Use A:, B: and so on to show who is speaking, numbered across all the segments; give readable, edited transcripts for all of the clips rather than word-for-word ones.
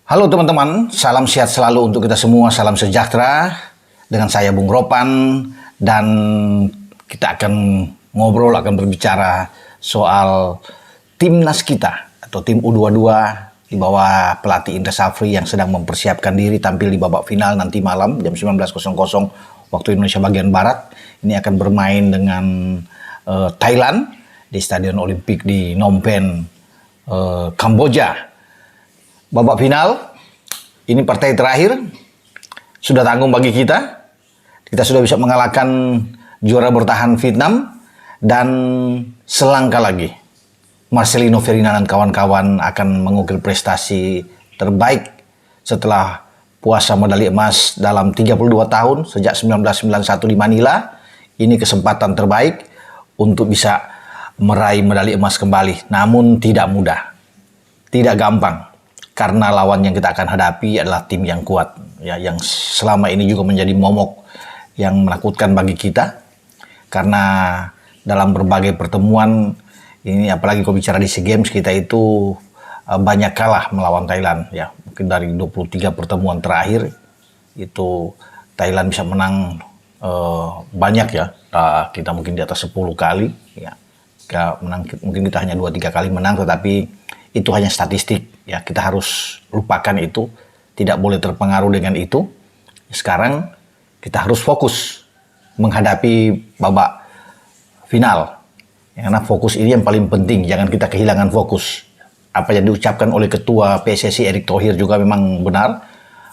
A: Halo teman-teman, salam sehat selalu untuk kita semua, salam sejahtera. Dengan saya Bung Ropan dan kita akan ngobrol, akan berbicara soal timnas kita atau tim U22 di bawah pelatih Indra Safri yang sedang mempersiapkan diri tampil di babak final nanti malam jam 19.00 waktu Indonesia bagian Barat. Ini akan bermain dengan Thailand di Stadion Olimpik di Phnom Penh, Kamboja. Babak final, ini partai terakhir, sudah tanggung bagi kita. Kita sudah bisa mengalahkan juara bertahan Vietnam, dan selangkah lagi Marcelino Ferdinand dan kawan-kawan akan mengukir prestasi terbaik setelah puasa medali emas dalam 32 tahun sejak 1991 di Manila. Ini kesempatan terbaik untuk bisa meraih medali emas kembali, namun tidak mudah, tidak gampang. Karena lawan yang kita akan hadapi adalah tim yang kuat, ya, yang selama ini juga menjadi momok yang menakutkan bagi kita. Karena dalam berbagai pertemuan ini, apalagi kalau bicara di SEA Games, kita itu banyak kalah melawan Thailand. Ya, mungkin dari 23 pertemuan terakhir itu Thailand bisa menang banyak, ya. Kita mungkin di atas 10 kali, ya. Mungkin kita hanya 2-3 kali menang, tetapi itu hanya statistik, ya. Kita harus lupakan itu, tidak boleh terpengaruh dengan itu. Sekarang kita harus fokus menghadapi babak final, ya, karena fokus ini yang paling penting. Jangan kita kehilangan fokus. Apa yang diucapkan oleh Ketua PSSI Erick Thohir juga memang benar,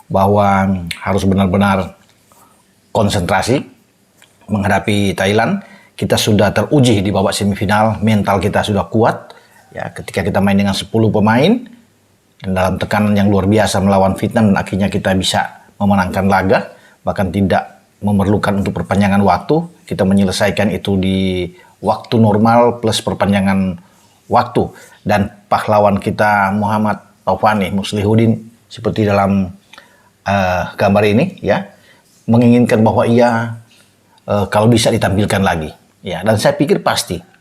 A: bahwa harus benar-benar konsentrasi menghadapi Thailand. Kita sudah teruji di babak semifinal, mental kita sudah kuat. Ya, ketika kita main dengan 10 pemain dan dalam tekanan yang luar biasa melawan Vietnam, dan akhirnya kita bisa memenangkan laga, bahkan tidak memerlukan untuk perpanjangan waktu. Kita menyelesaikan itu di waktu normal plus perpanjangan waktu. Dan pahlawan kita Muhammad Taufani Muslihuddin, seperti dalam gambar ini, ya, menginginkan bahwa ia kalau bisa ditampilkan lagi. Ya, dan saya pikir pasti.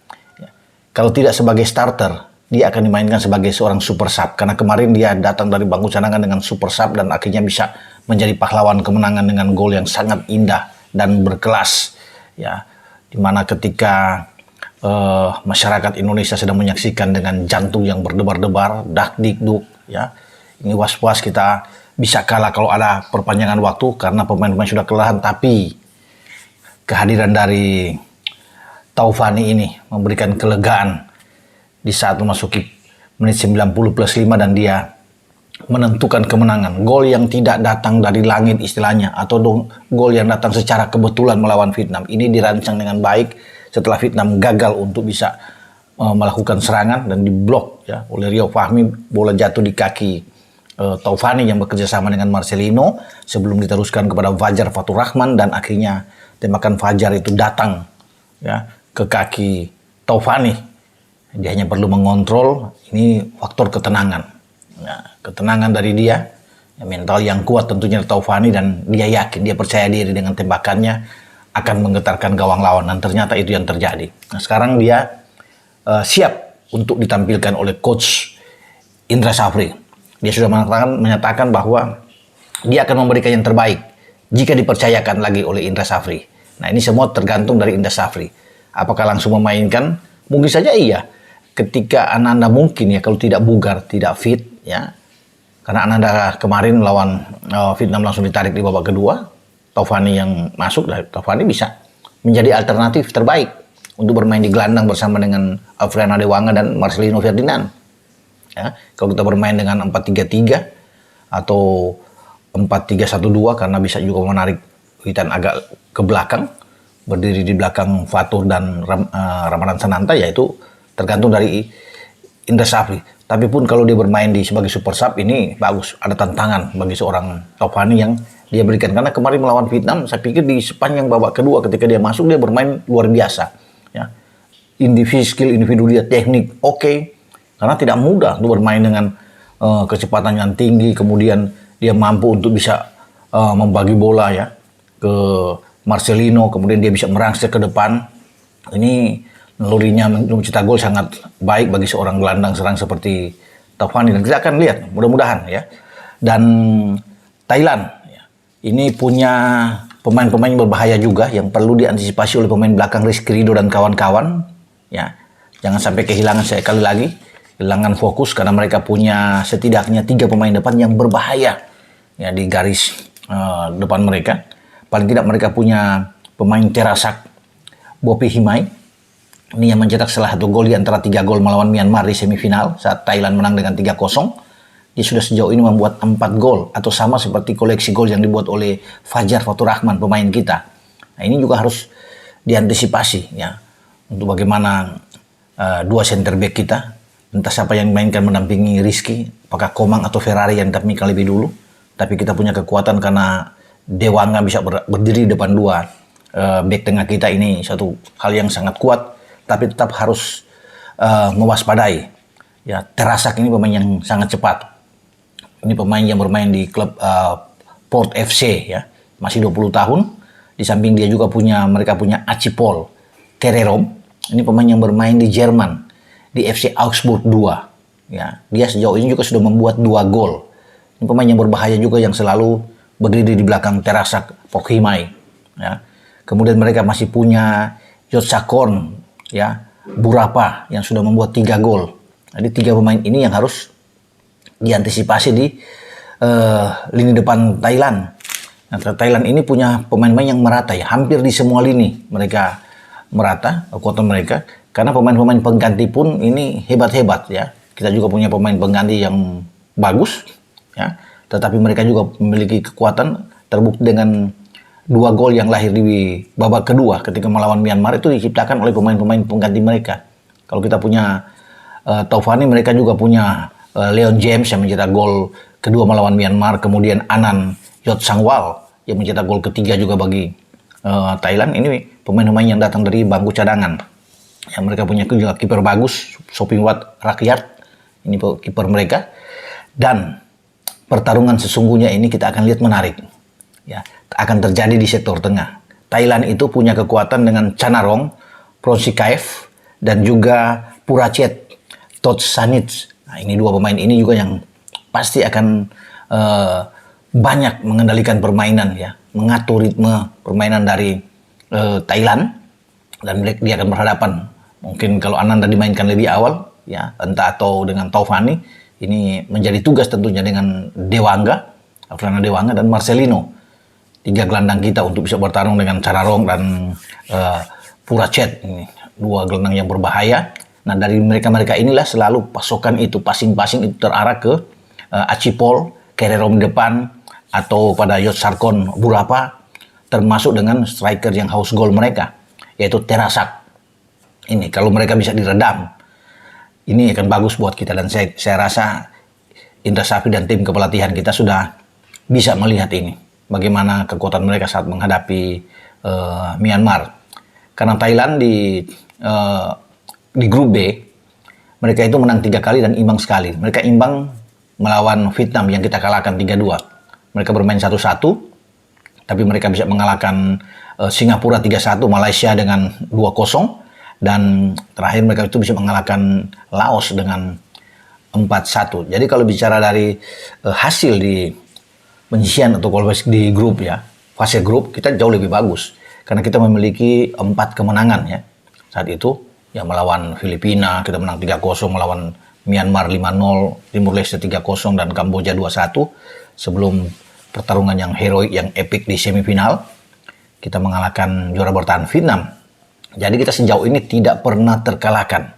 A: Kalau tidak sebagai starter, dia akan dimainkan sebagai seorang super sub. Karena kemarin dia datang dari bangku cadangan dengan super sub dan akhirnya bisa menjadi pahlawan kemenangan dengan gol yang sangat indah dan berkelas. Ya, dimana ketika masyarakat Indonesia sedang menyaksikan dengan jantung yang berdebar-debar, dak-dik-duk, ya. Ini was-was kita bisa kalah kalau ada perpanjangan waktu karena pemain-pemain sudah kelelahan. Tapi kehadiran dari Taufani ini memberikan kelegaan di saat memasuki menit 90 plus 5 dan dia menentukan kemenangan. Gol yang tidak datang dari langit istilahnya, atau gol yang datang secara kebetulan melawan Vietnam. Ini dirancang dengan baik setelah Vietnam gagal untuk bisa melakukan serangan dan diblok, ya, oleh Rio Fahmi. Bola jatuh di kaki Taufani yang bekerja sama dengan Marcelino sebelum diteruskan kepada Fajar Fatur Rahman, dan akhirnya tembakan Fajar itu datang, ya, ke kaki Taufani. Dia hanya perlu mengontrol. Ini faktor ketenangan, ya, ketenangan dari dia, ya, mental yang kuat tentunya Taufani, dan dia yakin, dia percaya diri dengan tembakannya akan menggetarkan gawang lawan, dan ternyata itu yang terjadi. Nah, sekarang dia siap untuk ditampilkan oleh coach Indra Safri. Dia sudah menyatakan bahwa dia akan memberikan yang terbaik jika dipercayakan lagi oleh Indra Safri. Nah, ini semua tergantung dari Indra Safri. Apakah langsung memainkan? Mungkin saja iya. Ketika Ananda mungkin, ya, kalau tidak bugar, tidak fit, ya. Karena Ananda kemarin lawan Vietnam langsung ditarik di babak kedua. Taufani yang masuk, dan Taufani bisa menjadi alternatif terbaik untuk bermain di gelandang bersama dengan Alfrian Adewanga dan Marcelino Ferdinand. Ya, kalau kita bermain dengan 4-3-3 atau 4-3-1-2, karena bisa juga menarik Witan agak ke belakang, berdiri di belakang Fatur dan Ramadan Sananta, yaitu tergantung dari Indra Safri. Tapi pun kalau dia bermain sebagai super sub, ini bagus. Ada tantangan bagi seorang Taufani yang dia berikan. Karena kemarin melawan Vietnam, saya pikir di sepanjang babak kedua ketika dia masuk, dia bermain luar biasa. Ya. Skill individu dia, teknik, oke. Karena tidak mudah untuk bermain dengan kecepatan yang tinggi. Kemudian dia mampu untuk bisa membagi bola, ya, ke Marcelino, kemudian dia bisa merangsek ke depan. Ini nalurinya mencetak gol sangat baik bagi seorang gelandang serang seperti Taufani, dan kita akan lihat mudah-mudahan, ya, Dan Thailand ya, ini punya pemain-pemain berbahaya juga yang perlu diantisipasi oleh pemain belakang Rizky Ridho dan kawan-kawan. Ya, jangan sampai kehilangan sekali lagi, kehilangan fokus karena mereka punya setidaknya 3 pemain depan yang berbahaya ya di garis depan mereka. Paling tidak mereka punya pemain terasak Bopi Himai. Ini yang mencetak salah satu gol di antara 3 gol melawan Myanmar di semifinal saat Thailand menang dengan 3-0. Dia sudah sejauh ini membuat 4 gol atau sama seperti koleksi gol yang dibuat oleh Fajar Fatur Rahman, pemain kita. Nah, ini juga harus diantisipasi ya untuk bagaimana 2 center back kita, entah siapa yang mainkan mendampingi Rizky, apakah Komang atau Ferrari yang ditampilkan lebih dulu. Tapi kita punya kekuatan karena Dewanga bisa berdiri di depan 2 back tengah kita. Ini satu hal yang sangat kuat, tapi tetap harus mewaspadai. Ya, Terasak ini pemain yang sangat cepat. Ini pemain yang bermain di klub Port FC ya, masih 20 tahun. Di samping dia juga mereka punya Acipol Kererom. Ini pemain yang bermain di Jerman, di FC Augsburg 2. Ya, dia sejauh ini juga sudah membuat 2 gol. Ini pemain yang berbahaya juga yang selalu berdiri di belakang Terasak Pokhimai. Ya. Kemudian mereka masih punya Yotsakorn, ya, Burapa yang sudah membuat 3 gol. Jadi 3 pemain ini yang harus diantisipasi di lini depan Thailand. Nah, Thailand ini punya pemain-pemain yang merata ya, hampir di semua lini mereka merata kekuatan mereka. Karena pemain-pemain pengganti pun ini hebat-hebat ya. Kita juga punya pemain pengganti yang bagus ya. Tetapi mereka juga memiliki kekuatan, terbukti dengan 2 gol yang lahir di babak kedua ketika melawan Myanmar itu diciptakan oleh pemain-pemain pengganti mereka. Kalau kita punya Taufani, mereka juga punya Leon James yang mencetak gol kedua melawan Myanmar, kemudian Anan Yotsangwal yang mencetak gol ketiga juga bagi Thailand. Ini pemain-pemain yang datang dari bangku cadangan. Yang mereka punya kiper bagus, Sopingwat Rakyat, ini kiper mereka. Dan pertarungan sesungguhnya ini kita akan lihat menarik. Ya, akan terjadi di sektor tengah. Thailand itu punya kekuatan dengan Chanarong, Pronsikaev, dan juga Purachet Totsanich. Nah, ini 2 pemain ini juga yang pasti akan banyak mengendalikan permainan ya, mengatur ritme permainan dari Thailand, dan dia akan berhadapan. Mungkin kalau Ananda dimainkan lebih awal ya, entah atau dengan Taufani, ini menjadi tugas tentunya dengan Dewanga, Afriana Dewanga dan Marcelino. 3 gelandang kita untuk bisa bertarung dengan Chanarong dan Purachet. Ini 2 gelandang yang berbahaya. Nah, dari mereka-mereka inilah selalu pasokan itu, passing-passing itu terarah ke Acipol, Kererom depan, atau pada Yotsarkon Burapa, termasuk dengan striker yang haus gol mereka, yaitu Terasak. Ini kalau mereka bisa diredam, ini akan bagus buat kita. Dan saya rasa Indra Safri dan tim kepelatihan kita sudah bisa melihat ini, bagaimana kekuatan mereka saat menghadapi Myanmar. Karena Thailand di grup B, mereka itu menang 3 kali dan imbang sekali. Mereka imbang melawan Vietnam yang kita kalahkan 3-2. Mereka bermain 1-1, tapi mereka bisa mengalahkan Singapura 3-1, Malaysia dengan 2-0, dan terakhir mereka itu bisa mengalahkan Laos dengan 4-1. Jadi kalau bicara dari hasil di penyisian atau kualifikasi di grup ya, fase grup kita jauh lebih bagus. Karena kita memiliki 4 kemenangan ya. Saat itu ya melawan Filipina kita menang 3-0, melawan Myanmar 5-0, Timur Leste 3-0, dan Kamboja 2-1. Sebelum pertarungan yang heroik, yang epik di semifinal, kita mengalahkan juara bertahan Vietnam. Jadi kita sejauh ini tidak pernah terkalahkan.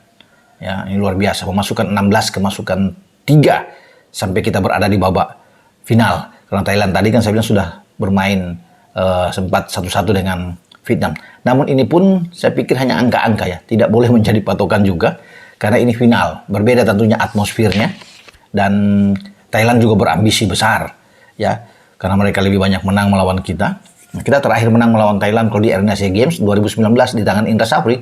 A: Ya, ini luar biasa. Pemasukan 16, kemasukan 3 sampai kita berada di babak final. Karena Thailand tadi kan saya bilang sudah bermain sempat 1-1 dengan Vietnam. Namun ini pun saya pikir hanya angka-angka ya, tidak boleh menjadi patokan juga karena ini final. Berbeda tentunya atmosfernya, dan Thailand juga berambisi besar ya, karena mereka lebih banyak menang melawan kita. Nah, kita terakhir menang melawan Thailand kalau di Arena SEA Games 2019 di tangan Indra Safri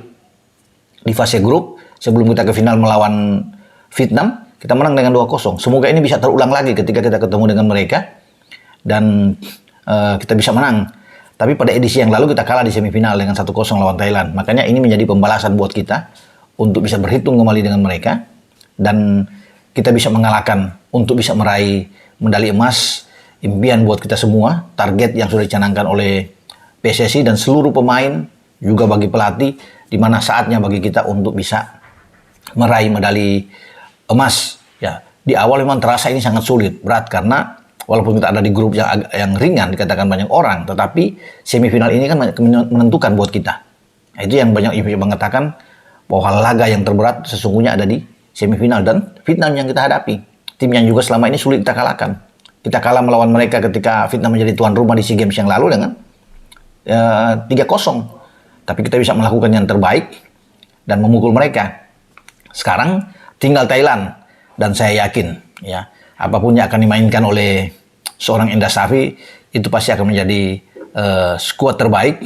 A: di fase grup sebelum kita ke final melawan Vietnam. Kita menang dengan 2-0. Semoga ini bisa terulang lagi ketika kita ketemu dengan mereka dan kita bisa menang. Tapi pada edisi yang lalu kita kalah di semifinal dengan 1-0 lawan Thailand. Makanya ini menjadi pembalasan buat kita untuk bisa berhitung kembali dengan mereka dan kita bisa mengalahkan untuk bisa meraih medali emas, impian buat kita semua, target yang sudah dicanangkan oleh PSSI dan seluruh pemain, juga bagi pelatih, di mana saatnya bagi kita untuk bisa meraih medali emas. Ya, di awal memang terasa ini sangat sulit, berat, karena walaupun kita ada di grup yang ringan, dikatakan banyak orang, tetapi semifinal ini kan menentukan buat kita. Nah, itu yang banyak mengatakan bahwa laga yang terberat sesungguhnya ada di semifinal dan Vietnam yang kita hadapi. Tim yang juga selama ini sulit kita kalahkan. Kita kalah melawan mereka ketika Vietnam menjadi tuan rumah di SEA Games yang lalu dengan 3-0. Tapi kita bisa melakukan yang terbaik dan memukul mereka. Sekarang tinggal Thailand, dan saya yakin ya, apapun yang akan dimainkan oleh seorang Indra Shafri itu pasti akan menjadi skuad terbaik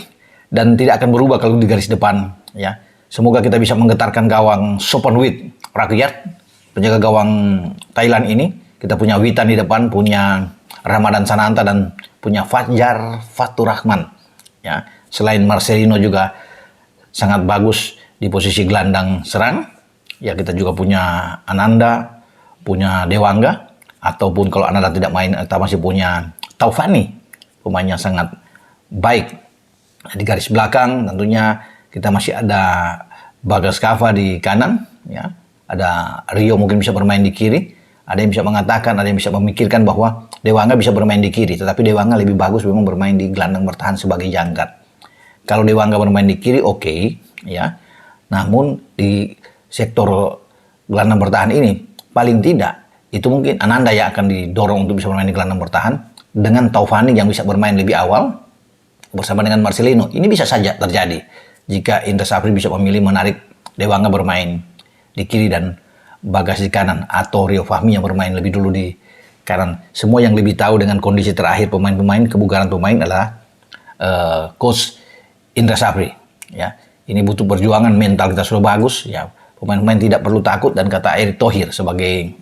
A: dan tidak akan berubah kalau di garis depan ya. Semoga kita bisa menggetarkan gawang Sophonwit Ratgiat, penjaga gawang Thailand ini. Kita punya Witan di depan, punya Ramadan Sananta, dan punya Fajar Fatur Rahman ya. Selain Marcelino juga sangat bagus di posisi gelandang serang ya, kita juga punya Ananda, punya Dewangga, ataupun kalau Ananda tidak main kita masih punya Taufani, pemain yang sangat baik. Di garis belakang tentunya kita masih ada Bagas Kava di kanan ya, ada Rio mungkin bisa bermain di kiri. Ada yang bisa mengatakan, ada yang bisa memikirkan bahwa Dewangga bisa bermain di kiri, tetapi Dewangga lebih bagus memang bermain di gelandang bertahan sebagai jangkar. Kalau Dewangga bermain di kiri oke, ya. Namun di sektor gelandang bertahan ini paling tidak itu mungkin Ananda yang akan didorong untuk bisa bermain di gelandang bertahan dengan Taufani yang bisa bermain lebih awal bersama dengan Marcelino. Ini bisa saja terjadi jika Indra Shafri bisa memilih menarik Dewangga bermain di kiri dan Bagas di kanan, atau Rio Fahmi yang bermain lebih dulu di kanan. Semua yang lebih tahu dengan kondisi terakhir pemain-pemain, kebugaran pemain adalah coach Indra Shafri ya. Ini butuh perjuangan, mental kita sudah bagus ya. Pemain-pemain tidak perlu takut, dan kata Erick Thohir sebagai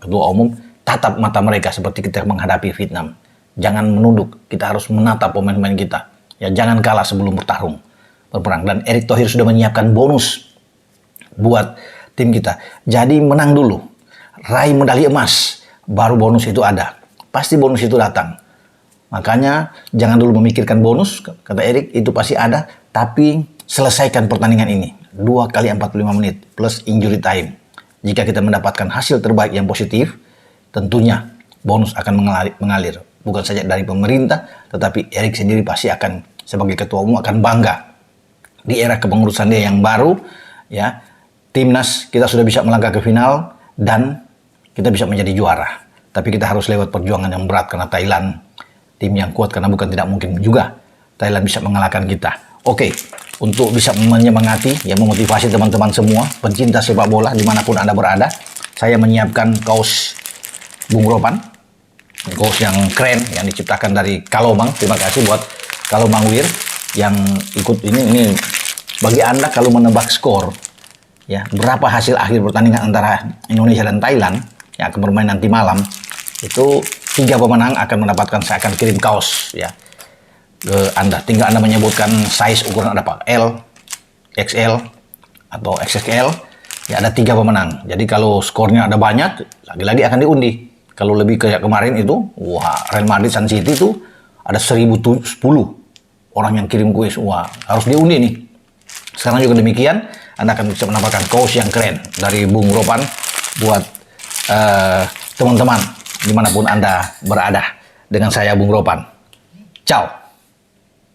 A: ketua umum, tatap mata mereka seperti kita menghadapi Vietnam. Jangan menunduk, kita harus menatap pemain-pemain kita. Ya, jangan kalah sebelum berperang. Dan Erick Thohir sudah menyiapkan bonus buat tim kita. Jadi menang dulu, raih medali emas, baru bonus itu ada. Pasti bonus itu datang. Makanya jangan dulu memikirkan bonus, kata Erick, itu pasti ada, tapi selesaikan pertandingan ini 2 kali 45 menit plus injury time. Jika kita mendapatkan hasil terbaik yang positif, tentunya bonus akan mengalir. Bukan saja dari pemerintah, tetapi Erick sendiri pasti akan sebagai ketua umum akan bangga di era kepengurusan dia yang baru ya. Timnas kita sudah bisa melangkah ke final dan kita bisa menjadi juara. Tapi kita harus lewat perjuangan yang berat karena Thailand tim yang kuat, karena bukan tidak mungkin juga Thailand bisa mengalahkan kita. Oke, untuk bisa menyemangati, ya memotivasi teman-teman semua, pencinta sepak bola dimanapun Anda berada, saya menyiapkan kaos Bung Ropan, kaos yang keren yang diciptakan dari Kalomang. Terima kasih buat Kalomang Wir yang ikut ini bagi Anda kalau menebak skor. Ya, berapa hasil akhir pertandingan antara Indonesia dan Thailand yang akan bermain nanti malam, itu 3 pemenang akan mendapatkan, saya akan kirim kaos ya ke Anda. Tinggal Anda menyebutkan size ukuran ada Pak L, XL atau XXL. Ya, ada 3 pemenang. Jadi kalau skornya ada banyak, lagi-lagi akan diundi. Kalau lebih kayak kemarin itu, wah, Real Madrid Sun City itu ada 1010 orang yang kirim kuis. Wah, harus diundi nih. Sekarang juga demikian, Anda akan bisa mendapatkan kaos yang keren dari Bung Ropan buat teman-teman dimanapun Anda berada. Dengan saya Bung Ropan. Ciao.